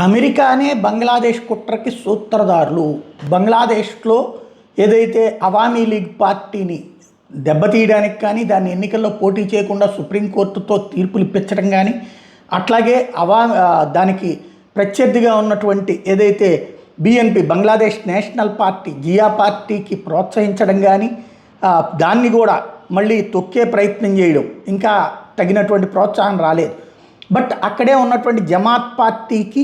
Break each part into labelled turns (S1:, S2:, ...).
S1: అమెరికానే బంగ్లాదేశ్ కుట్రకి సూత్రధారులు. బంగ్లాదేశ్లో ఏదైతే అవామీ లీగ్ పార్టీని దెబ్బతీయడానికి కానీ, దాన్ని ఎన్నికల్లో పోటీ చేయకుండా సుప్రీంకోర్టుతో తీర్పులు ఇప్పించడం కానీ, అట్లాగే దానికి ప్రత్యర్థిగా ఉన్నటువంటి ఏదైతే BNP Bangladesh national party Zia పార్టీకి ప్రోత్సహించడం కానీ, దాన్ని కూడా మళ్ళీ తొక్కే ప్రయత్నం చేయడం, ఇంకా తగినటువంటి ప్రోత్సాహం రాలేదు. బట్ అక్కడే ఉన్నటువంటి జమాత్ పార్టీకి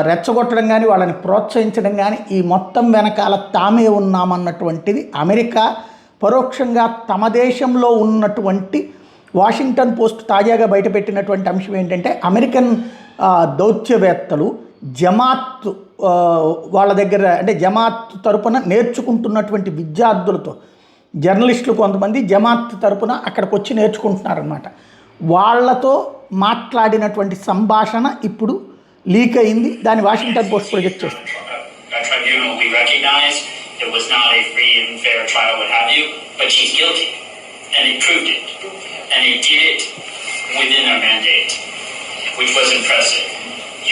S1: రెచ్చగొట్టడం కానీ, వాళ్ళని ప్రోత్సహించడం కానీ, ఈ మొత్తం వెనకాల తామే ఉన్నామన్నటువంటిది అమెరికా పరోక్షంగా తమ దేశంలో ఉన్నటువంటి వాషింగ్టన్ పోస్ట్ తాజాగా బయటపెట్టినటువంటి అంశం ఏంటంటే, అమెరికన్ దౌత్యవేత్తలు జమాత్ వాళ్ళ దగ్గర, అంటే జమాత్ తరపున నేర్చుకుంటున్నటువంటి విద్యార్థులతో, జర్నలిస్టులు కొంతమంది జమాత్ తరపున అక్కడికి వచ్చి నేర్చుకుంటున్నారన్నమాట. వాళ్ళతో మాట్లాడినటువంటి సంభాషణ ఇప్పుడు లీక్ అయింది. దాన్ని వాషింగ్టన్ పోస్ట్ ప్రొజెక్ట్ చేస్తుంది.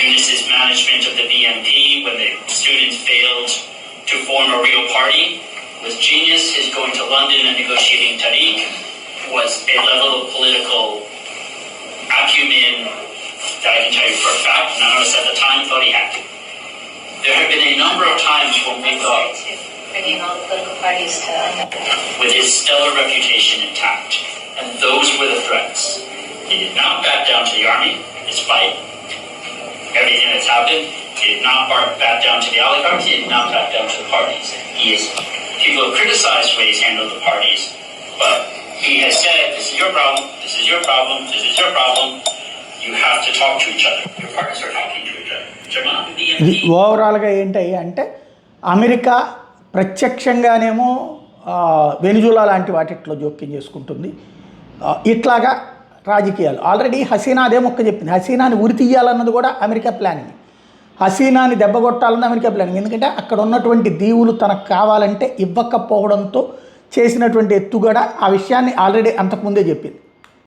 S2: Eunice's management of the BNP, when the students failed to form a real party, was genius. His going to London and negotiating Tariq was a level of political acumen that I can tell you for a fact none of us at the time thought he had. There have been a number of times when we thought,
S3: bringing all the political parties to
S2: with his stellar reputation intact, and those were the threats. He did not back down to the army, despite everything that's happened. He did not back down to the oligarchs. He did not back down to the parties. People have criticized the way he's handled the parties, but he has said, this is your problem, this is your problem, this is your problem. You have to talk to each other. Your partners are talking to each other.
S1: ఇది ఓవరాల్గా ఏంటి అంటే, America ప్రత్యక్షంగానేమో Venezuela లాంటి వాటిట్లో జోక్యం చేసుకుంటుంది. ఇట్లాగా రాజకీయాలు already Hasina అదే మొక్క చెప్పింది. హసీనాని ఉరి తీయాలన్నది కూడా అమెరికా ప్లానింగ్. హసీనాని దెబ్బగొట్టాలన్నది అమెరికా ప్లానింగ్. ఎందుకంటే అక్కడ ఉన్నటువంటి దీవులు తనకు కావాలంటే ఇవ్వకపోవడంతో చేసినటువంటి ఎత్తుగడ. ఆ విషయాన్ని ఆల్రెడీ అంతకుముందే చెప్పింది.